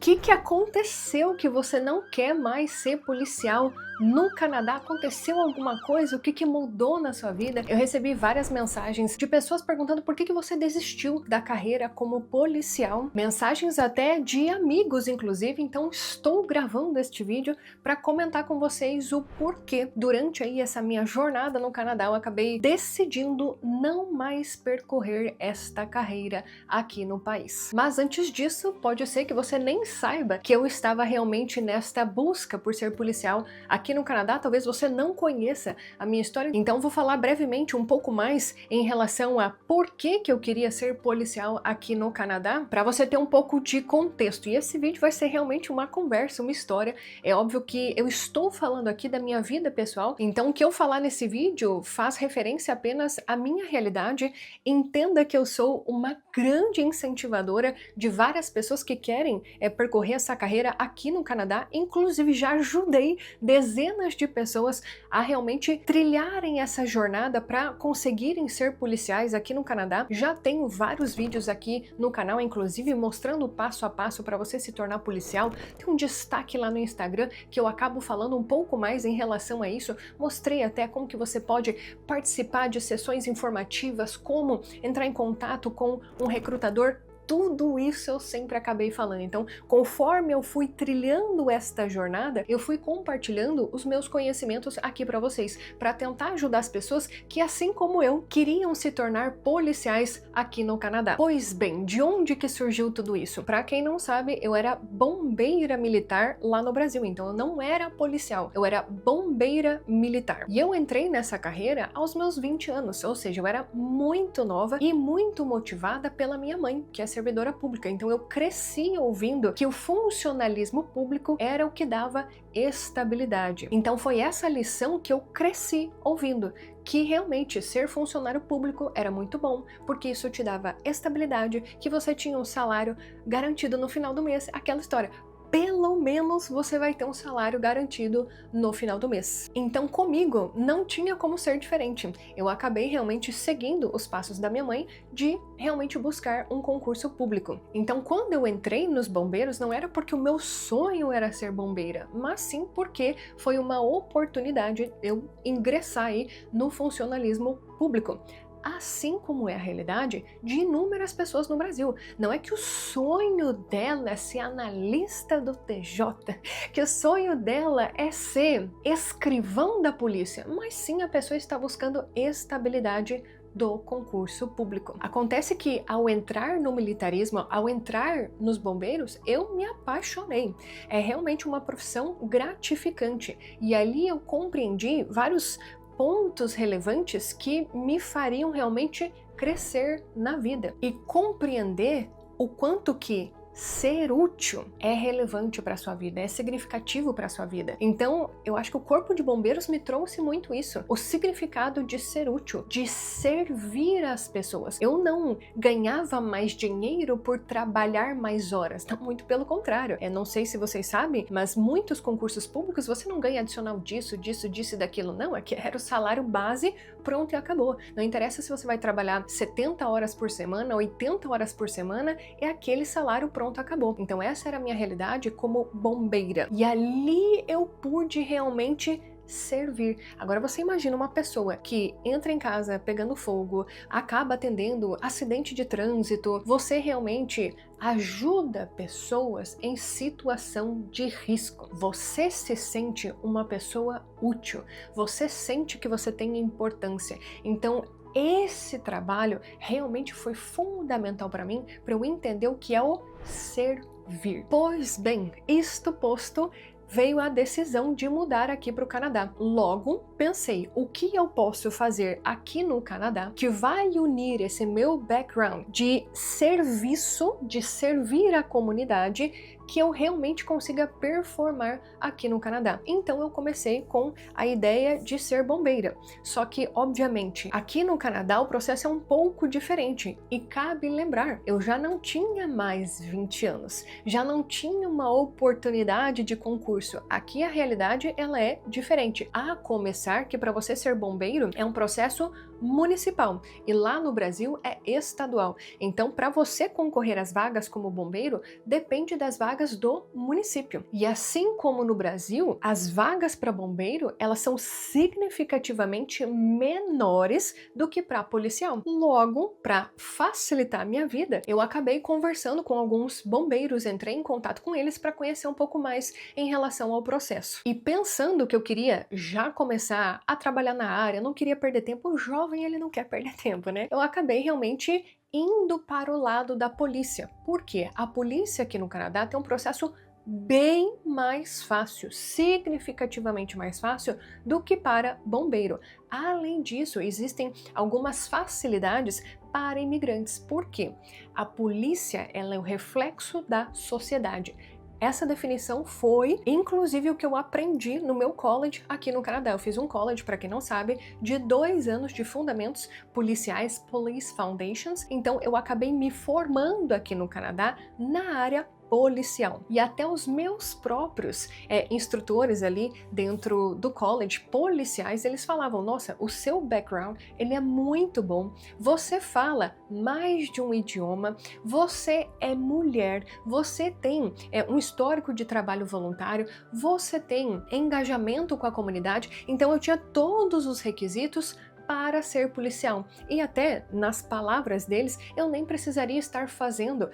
que aconteceu que você não quer mais ser policial no Canadá? Aconteceu alguma coisa? O que mudou na sua vida? Eu recebi várias mensagens de pessoas perguntando por que você desistiu da carreira como policial. Mensagens até de amigos, inclusive. Então estou gravando este vídeo para comentar com vocês o porquê. Durante aí essa minha jornada no Canadá, eu acabei decidindo não mais percorrer esta carreira aqui no país. Mas antes disso, pode ser que você nem saiba que eu estava realmente nesta busca por ser policial aqui no Canadá. Talvez você não conheça a minha história, então vou falar brevemente um pouco mais em relação a por que eu queria ser policial aqui no Canadá, para você ter um pouco de contexto. E esse vídeo vai ser realmente uma conversa, uma história. É óbvio que eu estou falando aqui da minha vida pessoal, então o que eu falar nesse vídeo faz referência apenas à minha realidade. Entenda que eu sou uma grande incentivadora de várias pessoas que querem percorrer essa carreira aqui no Canadá. Inclusive já ajudei dezenas de pessoas a realmente trilharem essa jornada para conseguirem ser policiais aqui no Canadá. Já tenho vários vídeos aqui no canal, inclusive mostrando passo a passo para você se tornar policial. Tem um destaque lá no Instagram que eu acabo falando um pouco mais em relação a isso. Mostrei até como que você pode participar de sessões informativas, como entrar em contato com um recrutador. Tudo isso eu sempre acabei falando. Então, conforme eu fui trilhando esta jornada, eu fui compartilhando os meus conhecimentos aqui para vocês, para tentar ajudar as pessoas que, assim como eu, queriam se tornar policiais aqui no Canadá. Pois bem, de onde que surgiu tudo isso? Para quem não sabe, eu era bombeira militar lá no Brasil, então eu não era policial, eu era bombeira militar. E eu entrei nessa carreira aos meus 20 anos, ou seja, eu era muito nova e muito motivada pela minha mãe, que é servidora pública. Então eu cresci ouvindo que o funcionalismo público era o que dava estabilidade. Então foi essa lição que eu cresci ouvindo, que realmente ser funcionário público era muito bom, porque isso te dava estabilidade, que você tinha um salário garantido no final do mês, aquela história. Pelo menos você vai ter um salário garantido no final do mês. Então comigo não tinha como ser diferente. Eu acabei realmente seguindo os passos da minha mãe de realmente buscar um concurso público. Então quando eu entrei nos bombeiros, não era porque o meu sonho era ser bombeira, mas sim porque foi uma oportunidade eu ingressar aí no funcionalismo público. Assim como é a realidade de inúmeras pessoas no Brasil. Não é que o sonho dela é ser analista do TJ, que o sonho dela é ser escrivão da polícia, mas sim a pessoa está buscando estabilidade do concurso público. Acontece que ao entrar no militarismo, ao entrar nos bombeiros, eu me apaixonei. É realmente uma profissão gratificante e ali eu compreendi vários pontos relevantes que me fariam realmente crescer na vida e compreender o quanto que ser útil é relevante para sua vida, é significativo para sua vida. Então, eu acho que o Corpo de Bombeiros me trouxe muito isso, o significado de ser útil, de servir as pessoas. Eu não ganhava mais dinheiro por trabalhar mais horas, não, muito pelo contrário. Não sei se vocês sabem, mas muitos concursos públicos você não ganha adicional disso e daquilo, não, é que era o salário base, pronto e acabou. Não interessa se você vai trabalhar 70 horas por semana, 80 horas por semana, é aquele salário pronto, acabou. Então essa era a minha realidade como bombeira. E ali eu pude realmente servir. Agora você imagina uma pessoa que entra em casa pegando fogo, acaba atendendo acidente de trânsito, você realmente ajuda pessoas em situação de risco. Você se sente uma pessoa útil, você sente que você tem importância. Então esse trabalho realmente foi fundamental para mim, para eu entender o que é o servir. Pois bem, isto posto, veio a decisão de mudar aqui para o Canadá. Logo, pensei, o que eu posso fazer aqui no Canadá que vai unir esse meu background de serviço, de servir a comunidade, que eu realmente consiga performar aqui no Canadá. Então eu comecei com a ideia de ser bombeira. Só que, obviamente, aqui no Canadá o processo é um pouco diferente. E cabe lembrar, eu já não tinha mais 20 anos, já não tinha uma oportunidade de concurso concurso. Aqui a realidade ela é diferente. A começar que para você ser bombeiro é um processo municipal e lá no Brasil é estadual. Então, para você concorrer às vagas como bombeiro, depende das vagas do município. E assim como no Brasil, as vagas para bombeiro, elas são significativamente menores do que para policial. Logo, para facilitar a minha vida, eu acabei conversando com alguns bombeiros, entrei em contato com eles para conhecer um pouco mais em relação ao processo. E pensando que eu queria já começar a trabalhar na área, não queria perder tempo, o jovem ele não quer perder tempo, né? Eu acabei realmente indo para o lado da polícia. Por quê? A polícia aqui no Canadá tem um processo bem mais fácil, significativamente mais fácil do que para bombeiro. Além disso, existem algumas facilidades para imigrantes. Por quê? A polícia ela é o reflexo da sociedade. Essa definição foi, inclusive, o que eu aprendi no meu college aqui no Canadá. Eu fiz um college, para quem não sabe, de 2 anos de fundamentos policiais, Police Foundations. Então, eu acabei me formando aqui no Canadá na área policial. E até os meus próprios instrutores ali dentro do college, policiais, eles falavam, nossa, o seu background, ele é muito bom, você fala mais de um idioma, você é mulher, você tem um histórico de trabalho voluntário, você tem engajamento com a comunidade, então eu tinha todos os requisitos para ser policial. E até nas palavras deles, eu nem precisaria estar fazendo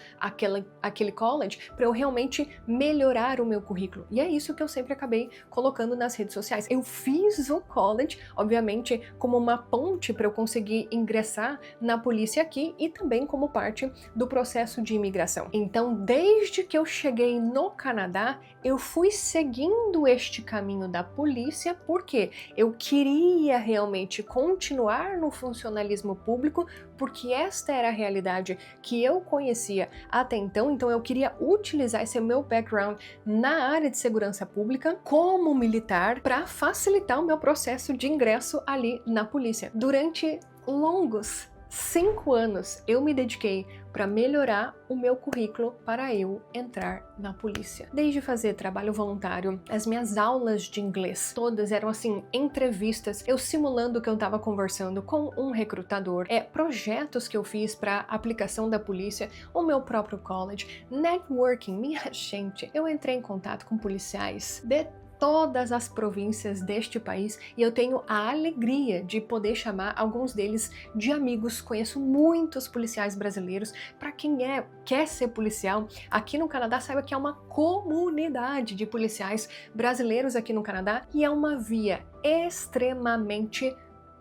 aquele college para eu realmente melhorar o meu currículo. E é isso que eu sempre acabei colocando nas redes sociais. Eu fiz o college, obviamente, como uma ponte para eu conseguir ingressar na polícia aqui e também como parte do processo de imigração. Então, desde que eu cheguei no Canadá, eu fui seguindo este caminho da polícia porque eu queria realmente continuar no funcionalismo público, porque esta era a realidade que eu conhecia até então, então eu queria utilizar esse meu background na área de segurança pública como militar para facilitar o meu processo de ingresso ali na polícia. Durante longos 5 anos eu me dediquei para melhorar o meu currículo para eu entrar na polícia. Desde fazer trabalho voluntário, as minhas aulas de inglês, todas eram assim, entrevistas, eu simulando que eu estava conversando com um recrutador, projetos que eu fiz para aplicação da polícia, o meu próprio college, networking, minha gente, eu entrei em contato com policiais de todas as províncias deste país e eu tenho a alegria de poder chamar alguns deles de amigos. Conheço muitos policiais brasileiros. Para quem quer ser policial aqui no Canadá, saiba que é uma comunidade de policiais brasileiros aqui no Canadá e é uma via extremamente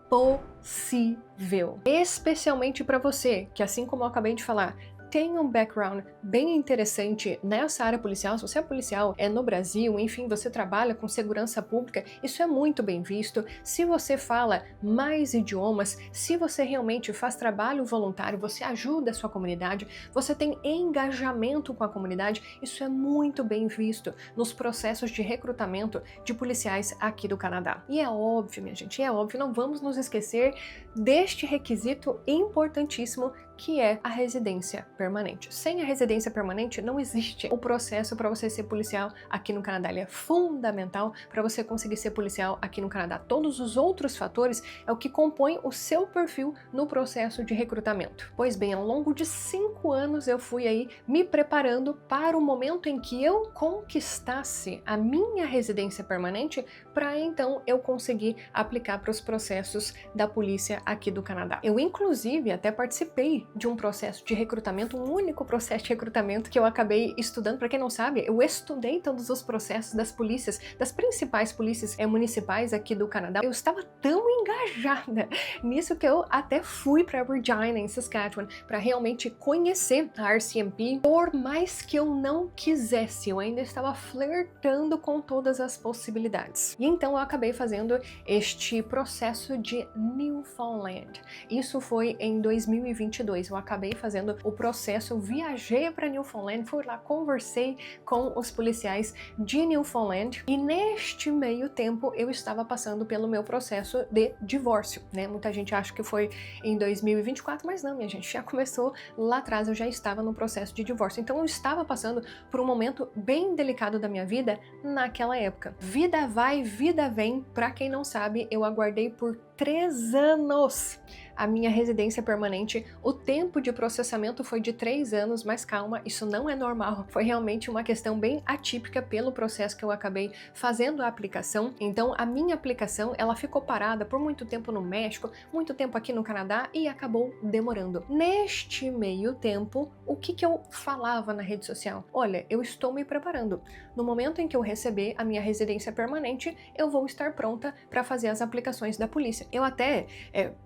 possível, especialmente para você que, assim como eu acabei de falar, tem um background bem interessante nessa área policial. Se você é policial no Brasil, enfim, você trabalha com segurança pública, isso é muito bem visto. Se você fala mais idiomas, se você realmente faz trabalho voluntário, você ajuda a sua comunidade, você tem engajamento com a comunidade, isso é muito bem visto nos processos de recrutamento de policiais aqui do Canadá. E é óbvio, minha gente, é óbvio, não vamos nos esquecer deste requisito importantíssimo que é a residência permanente. Sem a residência permanente não existe o processo para você ser policial aqui no Canadá. Ele é fundamental para você conseguir ser policial aqui no Canadá. Todos os outros fatores é o que compõe o seu perfil no processo de recrutamento. Pois bem, ao longo de 5 anos eu fui aí me preparando para o momento em que eu conquistasse a minha residência permanente para então eu conseguir aplicar para os processos da polícia aqui do Canadá. Eu inclusive até participei de um processo de recrutamento, um único processo de recrutamento que eu acabei estudando. Para quem não sabe, eu estudei todos os processos das polícias, das principais polícias municipais aqui do Canadá. Eu estava tão engajada nisso que eu até fui para Regina, em Saskatchewan, para realmente conhecer a RCMP. Por mais que eu não quisesse, eu ainda estava flertando com todas as possibilidades. E então eu acabei fazendo este processo de Newfoundland. Isso foi em 2022. 2022 eu acabei fazendo o processo, eu viajei para Newfoundland, fui lá, conversei com os policiais de Newfoundland e neste meio tempo eu estava passando pelo meu processo de divórcio, né? Muita gente acha que foi em 2024, mas não, minha gente, já começou lá atrás, eu já estava no processo de divórcio. Então eu estava passando por um momento bem delicado da minha vida naquela época. Vida vai, vida vem. Para quem não sabe, eu aguardei por 3 anos a minha residência permanente. O tempo de processamento foi de 3 anos, mas calma, isso não é normal. Foi realmente uma questão bem atípica pelo processo que eu acabei fazendo a aplicação. Então, a minha aplicação, ela ficou parada por muito tempo no México, muito tempo aqui no Canadá e acabou demorando. Neste meio tempo, o que eu falava na rede social? Olha, eu estou me preparando. No momento em que eu receber a minha residência permanente, eu vou estar pronta para fazer as aplicações da polícia. Eu até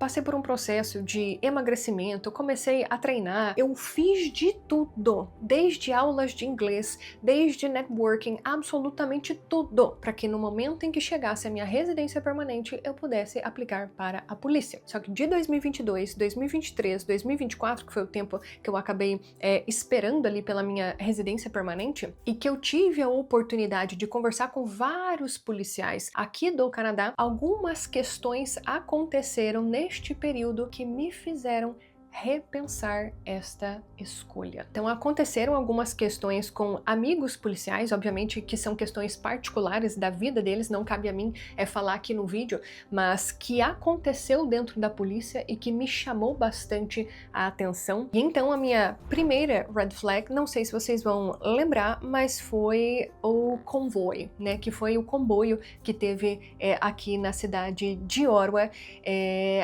passei por um processo de emagrecimento, comecei a treinar, eu fiz de tudo, desde aulas de inglês, desde networking, absolutamente tudo, para que no momento em que chegasse a minha residência permanente, eu pudesse aplicar para a polícia. Só que de 2022, 2023, 2024, que foi o tempo que eu acabei esperando ali pela minha residência permanente, e que eu tive a oportunidade de conversar com vários policiais aqui do Canadá, algumas questões aconteceram neste período que me fizeram repensar esta escolha. Então aconteceram algumas questões com amigos policiais, obviamente que são questões particulares da vida deles, não cabe a mim falar aqui no vídeo, mas que aconteceu dentro da polícia e que me chamou bastante a atenção. E então a minha primeira red flag, não sei se vocês vão lembrar, mas foi o convoio, né? Que foi o comboio que teve aqui na cidade de Ottawa.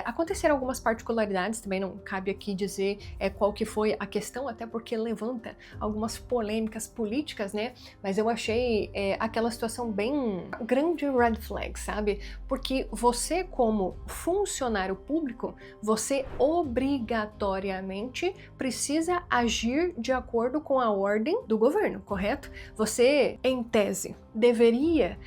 Aconteceram algumas particularidades, também não cabe aqui dizer qual que foi a questão, até porque levanta algumas polêmicas políticas, né? Mas eu achei aquela situação bem grande red flag, sabe? Porque você, como funcionário público, você obrigatoriamente precisa agir de acordo com a ordem do governo, correto? Você, em tese, deveria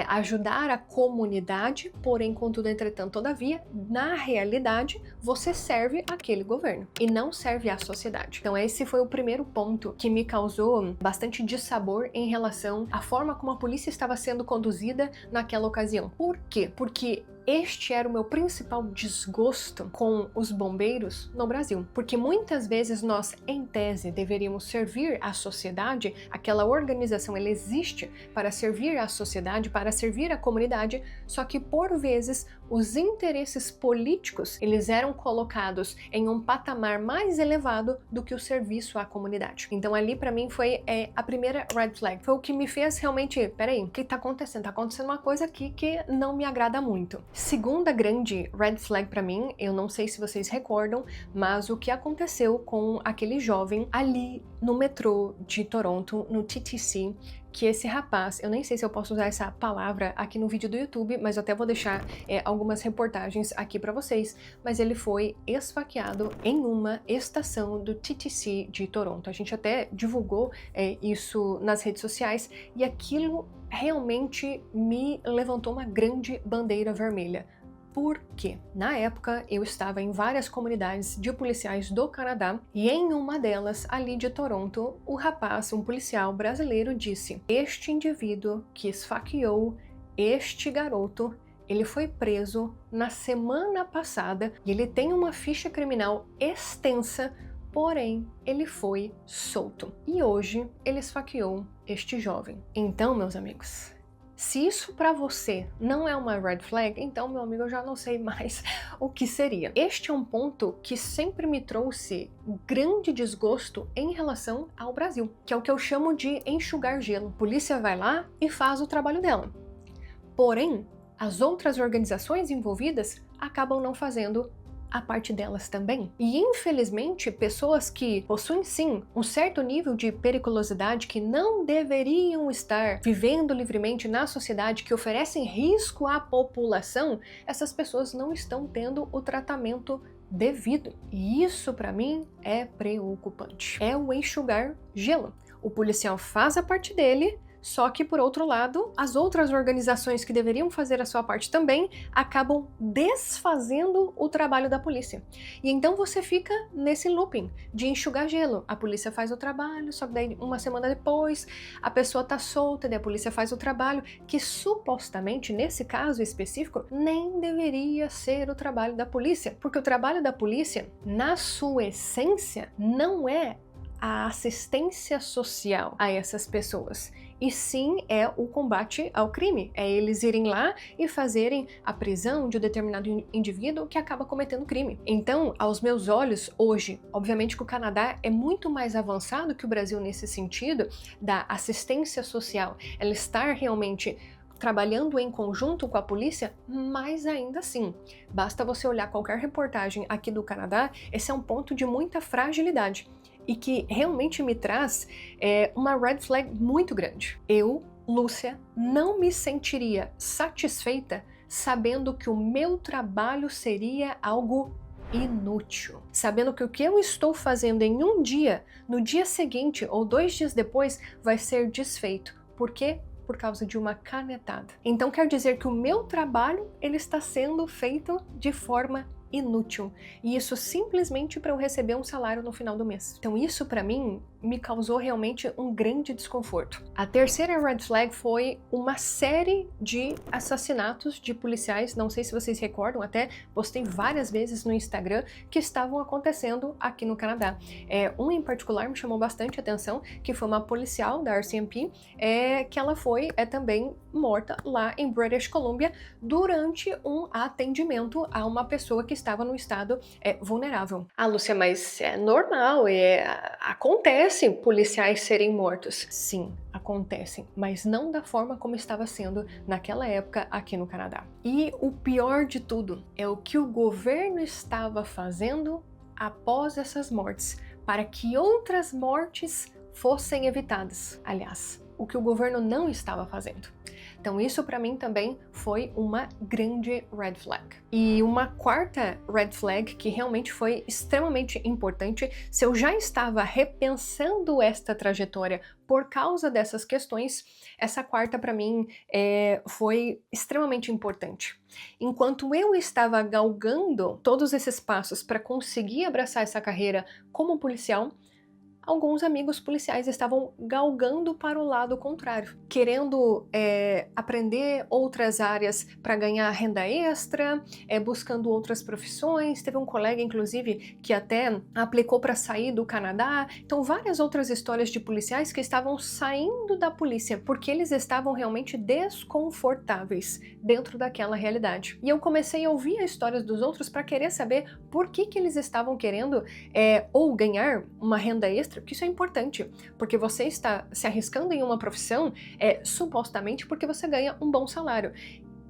ajudar a comunidade, porém, contudo, entretanto, todavia, na realidade, você serve aquele governo e não serve à sociedade. Então esse foi o primeiro ponto que me causou bastante dissabor em relação à forma como a polícia estava sendo conduzida naquela ocasião. Por quê? Porque este era o meu principal desgosto com os bombeiros no Brasil, porque muitas vezes nós, em tese, deveríamos servir à sociedade, aquela organização ela existe para servir à sociedade, para servir à comunidade, só que por vezes os interesses políticos eles eram colocados em um patamar mais elevado do que o serviço à comunidade. Então ali para mim foi a primeira red flag, foi o que me fez realmente, peraí, o que tá acontecendo? Tá acontecendo uma coisa aqui que não me agrada muito. Segunda grande red flag para mim, eu não sei se vocês recordam, mas o que aconteceu com aquele jovem ali no metrô de Toronto, no TTC, que esse rapaz, eu nem sei se eu posso usar essa palavra aqui no vídeo do YouTube, mas eu até vou deixar algumas reportagens aqui para vocês, mas ele foi esfaqueado em uma estação do TTC de Toronto. A gente até divulgou isso nas redes sociais e aquilo realmente me levantou uma grande bandeira vermelha. Porque na época eu estava em várias comunidades de policiais do Canadá e em uma delas, ali de Toronto, o rapaz, um policial brasileiro, disse: este indivíduo que esfaqueou este garoto, ele foi preso na semana passada e ele tem uma ficha criminal extensa, porém ele foi solto. E hoje ele esfaqueou este jovem. Então, meus amigos, se isso para você não é uma red flag, então, meu amigo, eu já não sei mais o que seria. Este é um ponto que sempre me trouxe grande desgosto em relação ao Brasil, que é o que eu chamo de enxugar gelo. A polícia vai lá e faz o trabalho dela. Porém, as outras organizações envolvidas acabam não fazendo a parte delas também. E infelizmente, pessoas que possuem sim um certo nível de periculosidade, que não deveriam estar vivendo livremente na sociedade, que oferecem risco à população, essas pessoas não estão tendo o tratamento devido. E isso para mim é preocupante. É o enxugar gelo. O policial faz a parte dele, Só que, por outro lado, as outras organizações que deveriam fazer a sua parte também acabam desfazendo o trabalho da polícia. E então você fica nesse looping de enxugar gelo. A polícia faz o trabalho, só que daí uma semana depois a pessoa tá solta, daí a polícia faz o trabalho, que supostamente, nesse caso específico, nem deveria ser o trabalho da polícia. Porque o trabalho da polícia, na sua essência, não é a assistência social a essas pessoas, e sim é o combate ao crime, é eles irem lá e fazerem a prisão de um determinado indivíduo que acaba cometendo crime. Então, aos meus olhos, hoje, obviamente que o Canadá é muito mais avançado que o Brasil nesse sentido da assistência social, ela estar realmente trabalhando em conjunto com a polícia, mas ainda assim, basta você olhar qualquer reportagem aqui do Canadá, esse é um ponto de muita fragilidade e que realmente me traz uma red flag muito grande. Eu, Lúcia, não me sentiria satisfeita sabendo que o meu trabalho seria algo inútil. Sabendo que o que eu estou fazendo em um dia, no dia seguinte ou 2 dias depois, vai ser desfeito. Por quê? Por causa de uma canetada. Então quer dizer que o meu trabalho ele está sendo feito de forma inútil, e isso simplesmente para eu receber um salário no final do mês. Então isso para mim me causou realmente um grande desconforto. A terceira red flag foi uma série de assassinatos de policiais, não sei se vocês recordam, até postei várias vezes no Instagram, que estavam acontecendo aqui no Canadá. Um em particular me chamou bastante atenção, que foi uma policial da RCMP, que ela foi também morta lá em British Columbia durante um atendimento a uma pessoa que estava no estado vulnerável. Ah, Lúcia, mas é normal, acontece policiais serem mortos. Sim, acontecem, mas não da forma como estava sendo naquela época aqui no Canadá. E o pior de tudo é o que o governo estava fazendo após essas mortes, para que outras mortes fossem evitadas. Aliás, o que o governo não estava fazendo. Então isso para mim também foi uma grande red flag. E uma quarta red flag que realmente foi extremamente importante, se eu já estava repensando esta trajetória por causa dessas questões, essa quarta para mim foi extremamente importante. Enquanto eu estava galgando todos esses passos para conseguir abraçar essa carreira como policial, alguns amigos policiais estavam galgando para o lado contrário, querendo aprender outras áreas para ganhar renda extra, buscando outras profissões. Teve um colega, inclusive, que até aplicou para sair do Canadá. Então, várias outras histórias de policiais que estavam saindo da polícia porque eles estavam realmente desconfortáveis dentro daquela realidade. E eu comecei a ouvir as histórias dos outros para querer saber por que eles estavam querendo ou ganhar uma renda extra, porque isso é importante, porque você está se arriscando em uma profissão supostamente porque você ganha um bom salário,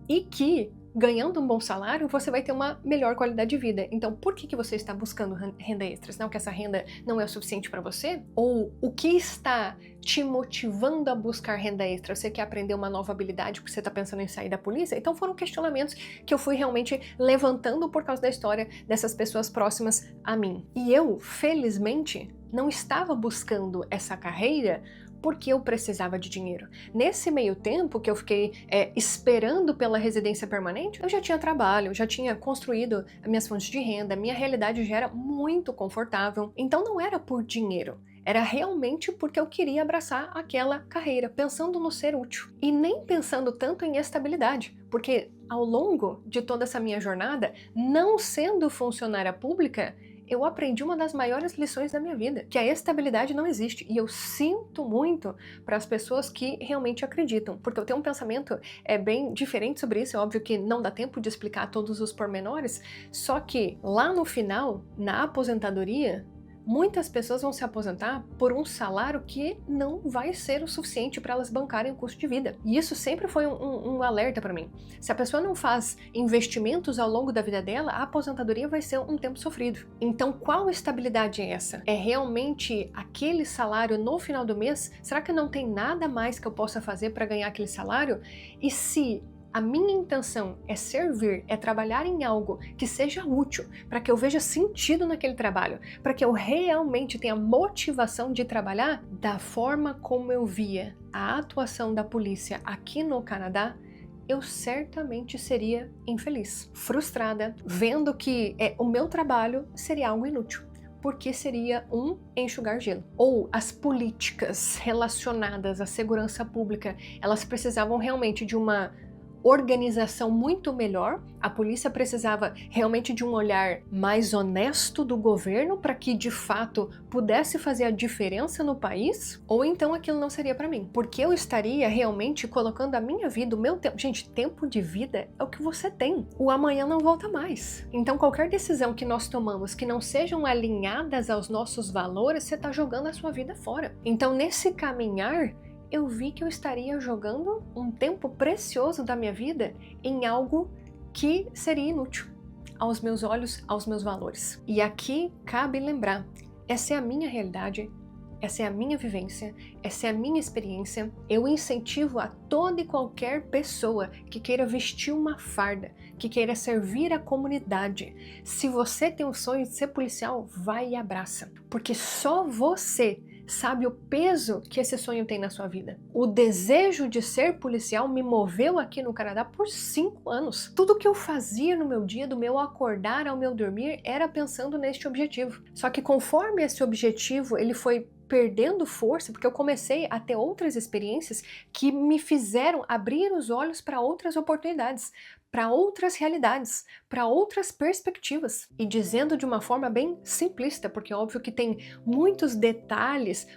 e que ganhando um bom salário você vai ter uma melhor qualidade de vida. Então por que você está buscando renda extra? Não que essa renda não é o suficiente para você? Ou o que está te motivando a buscar renda extra? Você quer aprender uma nova habilidade porque você está pensando em sair da polícia? Então foram questionamentos que eu fui realmente levantando por causa da história dessas pessoas próximas a mim. E eu, felizmente, não estava buscando essa carreira porque eu precisava de dinheiro. Nesse meio tempo que eu fiquei esperando pela residência permanente, eu já tinha trabalho, já tinha construído minhas fontes de renda, minha realidade já era muito confortável. Então não era por dinheiro, era realmente porque eu queria abraçar aquela carreira, pensando no ser útil. E nem pensando tanto em estabilidade, porque ao longo de toda essa minha jornada, não sendo funcionária pública, eu aprendi uma das maiores lições da minha vida, que a estabilidade não existe. E eu sinto muito para as pessoas que realmente acreditam, porque eu tenho um pensamento bem diferente sobre isso. É óbvio que não dá tempo de explicar todos os pormenores, só que lá no final, na aposentadoria, muitas pessoas vão se aposentar por um salário que não vai ser o suficiente para elas bancarem o custo de vida. E isso sempre foi um alerta para mim. Se a pessoa não faz investimentos ao longo da vida dela, a aposentadoria vai ser um tempo sofrido. Então, qual estabilidade é essa? É realmente aquele salário no final do mês? Será que não tem nada mais que eu possa fazer para ganhar aquele salário? E se a minha intenção é servir, é trabalhar em algo que seja útil, para que eu veja sentido naquele trabalho, para que eu realmente tenha motivação de trabalhar da forma como eu via a atuação da polícia aqui no Canadá, eu certamente seria infeliz, frustrada, vendo que o meu trabalho seria algo inútil, porque seria um enxugar gelo. Ou as políticas relacionadas à segurança pública, elas precisavam realmente de uma organização muito melhor, a polícia precisava realmente de um olhar mais honesto do governo para que de fato pudesse fazer a diferença no país, ou então aquilo não seria para mim, porque eu estaria realmente colocando a minha vida, o meu tempo. Gente, tempo de vida é o que você tem, o amanhã não volta mais. Então qualquer decisão que nós tomamos que não sejam alinhadas aos nossos valores, você está jogando a sua vida fora. Então nesse caminhar, eu vi que eu estaria jogando um tempo precioso da minha vida em algo que seria inútil aos meus olhos, aos meus valores. E aqui cabe lembrar, essa é a minha realidade, essa é a minha vivência, essa é a minha experiência. Eu incentivo a toda e qualquer pessoa que queira vestir uma farda, que queira servir a comunidade. Se você tem o sonho de ser policial, vai e abraça, porque só você sabe o peso que esse sonho tem na sua vida. O desejo de ser policial me moveu aqui no Canadá por 5 anos. Tudo que eu fazia no meu dia, do meu acordar ao meu dormir, era pensando neste objetivo. Só que conforme esse objetivo ele foi perdendo força, porque eu comecei a ter outras experiências que me fizeram abrir os olhos para outras oportunidades, para outras realidades, para outras perspectivas. E dizendo de uma forma bem simplista, porque é óbvio que tem muitos detalhes,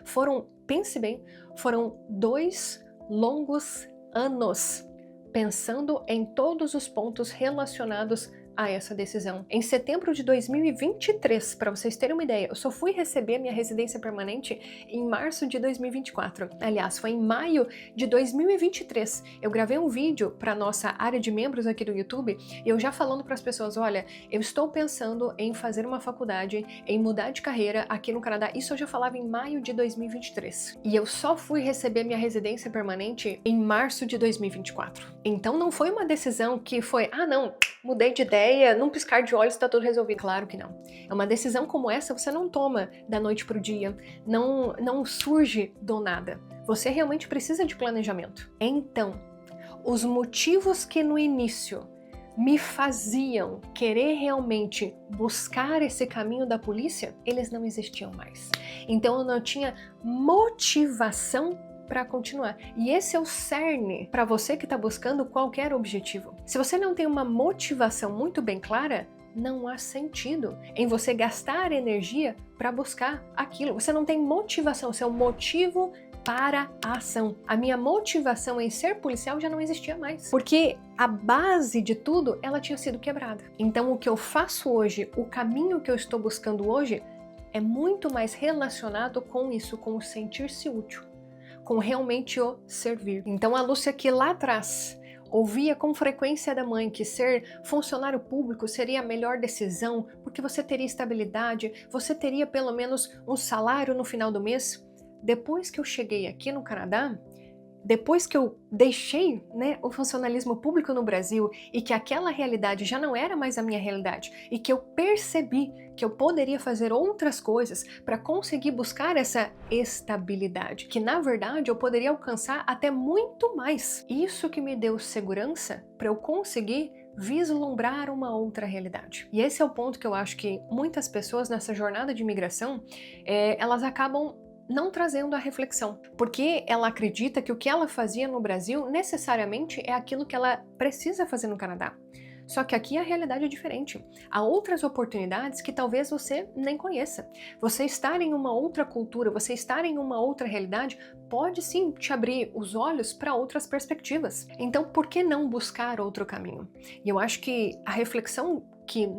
pense bem, foram 2 longos anos pensando em todos os pontos relacionados a essa decisão. Em setembro de 2023, para vocês terem uma ideia, eu só fui receber minha residência permanente em março de 2024. Aliás, foi em maio de 2023. Eu gravei um vídeo para nossa área de membros aqui do YouTube, e eu já falando para as pessoas, olha, eu estou pensando em fazer uma faculdade, em mudar de carreira aqui no Canadá. Isso eu já falava em maio de 2023. E eu só fui receber minha residência permanente em março de 2024. Então não foi uma decisão que foi, não, mudei de ideia, num piscar de olhos está tudo resolvido. Claro que não. É uma decisão como essa, você não toma da noite para o dia, não surge do nada. Você realmente precisa de planejamento. Então, os motivos que no início me faziam querer realmente buscar esse caminho da polícia, eles não existiam mais. Então eu não tinha motivação para continuar. E esse é o cerne para você que está buscando qualquer objetivo. Se você não tem uma motivação muito bem clara, não há sentido em você gastar energia para buscar aquilo. Você não tem motivação, seu motivo para a ação. A minha motivação em ser policial já não existia mais, porque a base de tudo, ela tinha sido quebrada. Então o que eu faço hoje, o caminho que eu estou buscando hoje, é muito mais relacionado com isso, com o sentir-se útil, com realmente o servir. Então a Lúcia que lá atrás ouvia com frequência da mãe que ser funcionário público seria a melhor decisão, porque você teria estabilidade, você teria pelo menos um salário no final do mês. Depois que eu cheguei aqui no Canadá, depois que eu deixei, o funcionalismo público no Brasil e que aquela realidade já não era mais a minha realidade e que eu percebi que eu poderia fazer outras coisas para conseguir buscar essa estabilidade, que na verdade eu poderia alcançar até muito mais. Isso que me deu segurança para eu conseguir vislumbrar uma outra realidade. E esse é o ponto que eu acho que muitas pessoas nessa jornada de imigração, elas acabam não trazendo a reflexão, porque ela acredita que o que ela fazia no Brasil necessariamente é aquilo que ela precisa fazer no Canadá. Só que aqui a realidade é diferente. Há outras oportunidades que talvez você nem conheça. Você estar em uma outra cultura, você estar em uma outra realidade, pode sim te abrir os olhos para outras perspectivas. Então, por que não buscar outro caminho? E eu acho que a reflexão que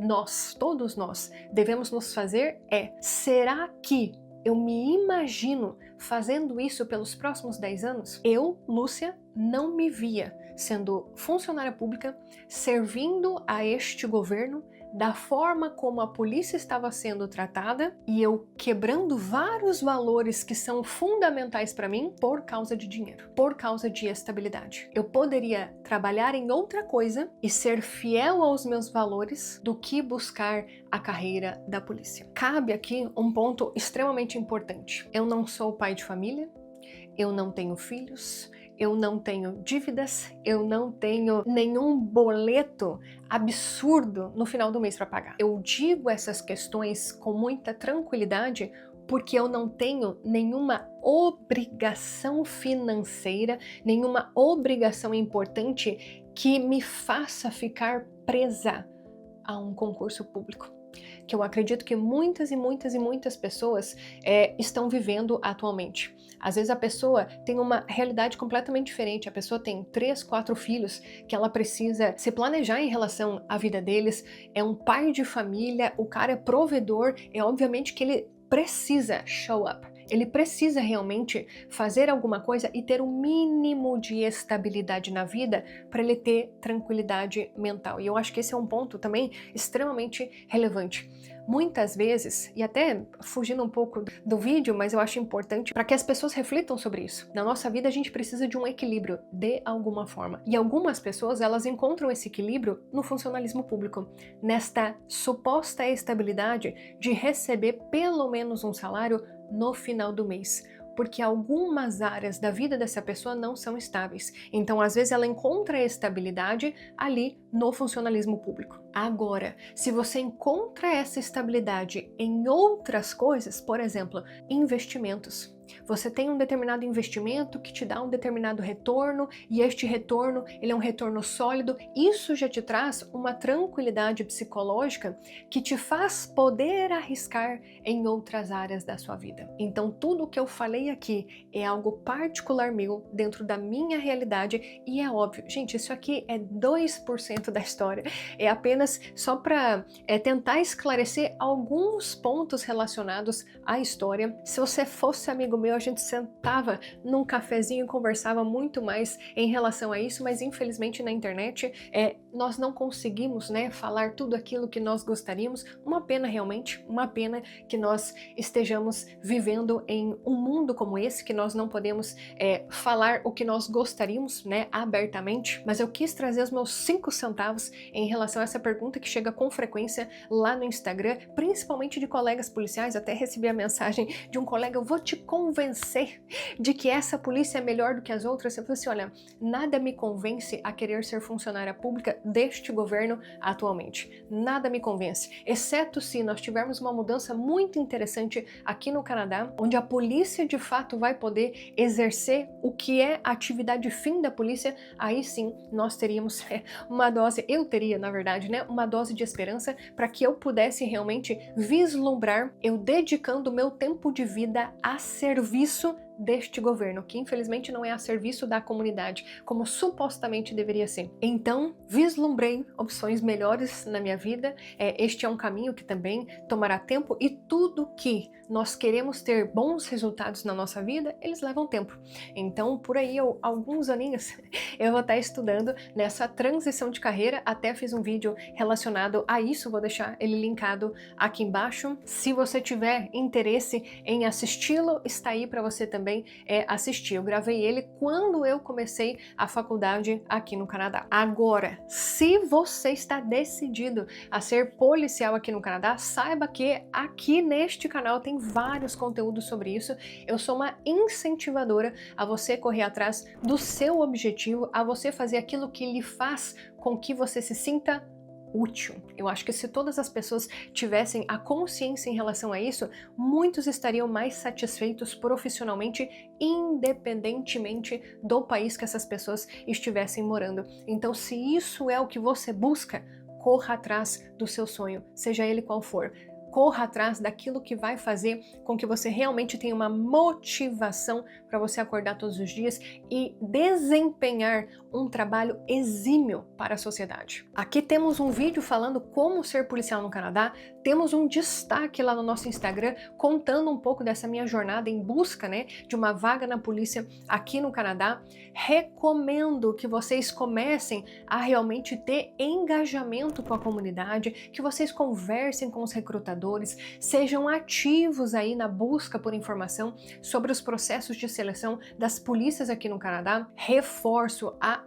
todos nós, devemos nos fazer é: será que eu me imagino fazendo isso pelos próximos 10 anos? Eu, Lúcia, não me via sendo funcionária pública, servindo a este governo da forma como a polícia estava sendo tratada e eu quebrando vários valores que são fundamentais para mim por causa de dinheiro, por causa de estabilidade. Eu poderia trabalhar em outra coisa e ser fiel aos meus valores do que buscar a carreira da polícia. Cabe aqui um ponto extremamente importante. Eu não sou pai de família, eu não tenho filhos, eu não tenho dívidas, eu não tenho nenhum boleto absurdo no final do mês para pagar. Eu digo essas questões com muita tranquilidade porque eu não tenho nenhuma obrigação financeira, nenhuma obrigação importante que me faça ficar presa a um concurso público, que eu acredito que muitas pessoas estão vivendo atualmente. Às vezes a pessoa tem uma realidade completamente diferente, a pessoa tem 3, 4 filhos que ela precisa se planejar em relação à vida deles, é um pai de família, o cara é provedor, é obviamente que ele precisa show up. Ele precisa realmente fazer alguma coisa e ter o mínimo de estabilidade na vida para ele ter tranquilidade mental. E eu acho que esse é um ponto também extremamente relevante. Muitas vezes, e até fugindo um pouco do vídeo, mas eu acho importante para que as pessoas reflitam sobre isso. Na nossa vida a gente precisa de um equilíbrio de alguma forma. E algumas pessoas, elas encontram esse equilíbrio no funcionalismo público, nesta suposta estabilidade de receber pelo menos um salário no final do mês, porque algumas áreas da vida dessa pessoa não são estáveis. Então, às vezes, ela encontra a estabilidade ali no funcionalismo público. Agora, se você encontra essa estabilidade em outras coisas, por exemplo, investimentos, você tem um determinado investimento que te dá um determinado retorno e este retorno, ele é um retorno sólido, isso já te traz uma tranquilidade psicológica que te faz poder arriscar em outras áreas da sua vida. Então tudo o que eu falei aqui é algo particular meu, dentro da minha realidade e é óbvio, gente, isso aqui é 2% da história, é apenas só para tentar esclarecer alguns pontos relacionados à história. Se você fosse amigo meu, a gente sentava num cafezinho e conversava muito mais em relação a isso, mas infelizmente na internet nós não conseguimos, falar tudo aquilo que nós gostaríamos. Uma pena realmente, uma pena que nós estejamos vivendo em um mundo como esse, que nós não podemos falar o que nós gostaríamos, abertamente, mas eu quis trazer os meus 5 centavos em relação a essa pergunta que chega com frequência lá no Instagram, principalmente de colegas policiais. Até recebi a mensagem de um colega: eu vou te convencer de que essa polícia é melhor do que as outras. Eu falei assim, olha, nada me convence a querer ser funcionária pública deste governo atualmente. Nada me convence, exceto se nós tivermos uma mudança muito interessante aqui no Canadá, onde a polícia de fato vai poder exercer o que é a atividade fim da polícia. Aí sim nós teríamos uma dose, eu teria na verdade, uma dose de esperança para que eu pudesse realmente vislumbrar eu dedicando o meu tempo de vida a serviço deste governo, que infelizmente não é a serviço da comunidade, como supostamente deveria ser. Então, vislumbrei opções melhores na minha vida. Este é um caminho que também tomará tempo, e tudo que nós queremos ter bons resultados na nossa vida, eles levam tempo. Então, por aí, alguns aninhos, eu vou estar estudando nessa transição de carreira. Até fiz um vídeo relacionado a isso, vou deixar ele linkado aqui embaixo. Se você tiver interesse em assisti-lo, está aí para você também assistir. Eu gravei ele quando eu comecei a faculdade aqui no Canadá. Agora, se você está decidido a ser policial aqui no Canadá, saiba que aqui neste canal tem vários conteúdos sobre isso. Eu sou uma incentivadora a você correr atrás do seu objetivo, a você fazer aquilo que lhe faz com que você se sinta útil. Eu acho que se todas as pessoas tivessem a consciência em relação a isso, muitos estariam mais satisfeitos profissionalmente, independentemente do país que essas pessoas estivessem morando. Então, se isso é o que você busca, corra atrás do seu sonho, seja ele qual for. Corra atrás daquilo que vai fazer com que você realmente tenha uma motivação para você acordar todos os dias e desempenhar um trabalho exímio para a sociedade. Aqui temos um vídeo falando como ser policial no Canadá. Temos um destaque lá no nosso Instagram contando um pouco dessa minha jornada em busca, né, de uma vaga na polícia aqui no Canadá. Recomendo que vocês comecem a realmente ter engajamento com a comunidade, que vocês conversem com os recrutadores, sejam ativos aí na busca por informação sobre os processos de seleção das polícias aqui no Canadá. Reforço, há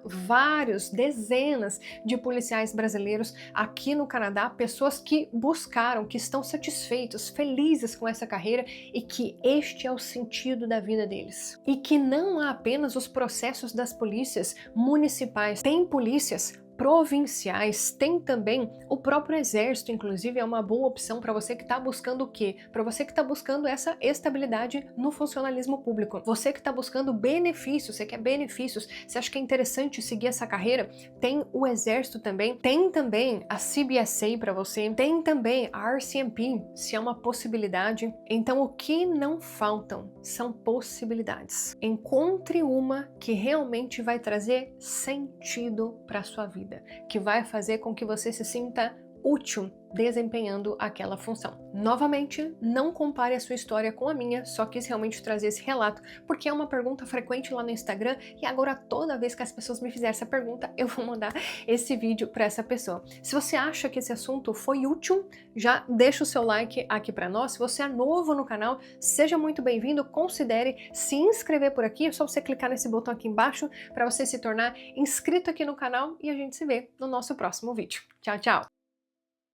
dezenas de policiais brasileiros aqui no Canadá, pessoas que buscaram, que estão satisfeitos, felizes com essa carreira e que este é o sentido da vida deles. E que não há apenas os processos das polícias municipais, tem polícias provinciais, tem também o próprio exército, inclusive é uma boa opção para você que está buscando o quê? Para você que está buscando essa estabilidade no funcionalismo público, você que está buscando benefícios, você quer benefícios, você acha que é interessante seguir essa carreira, tem o exército também, tem também a CBSA para você, tem também a RCMP, se é uma possibilidade. Então o que não faltam são possibilidades. Encontre uma que realmente vai trazer sentido para a sua vida, que vai fazer com que você se sinta útil desempenhando aquela função. Novamente, não compare a sua história com a minha, só quis realmente trazer esse relato, porque é uma pergunta frequente lá no Instagram e agora toda vez que as pessoas me fizerem essa pergunta, eu vou mandar esse vídeo para essa pessoa. Se você acha que esse assunto foi útil, já deixa o seu like aqui para nós. Se você é novo no canal, seja muito bem-vindo, considere se inscrever por aqui, é só você clicar nesse botão aqui embaixo para você se tornar inscrito aqui no canal e a gente se vê no nosso próximo vídeo. Tchau, tchau!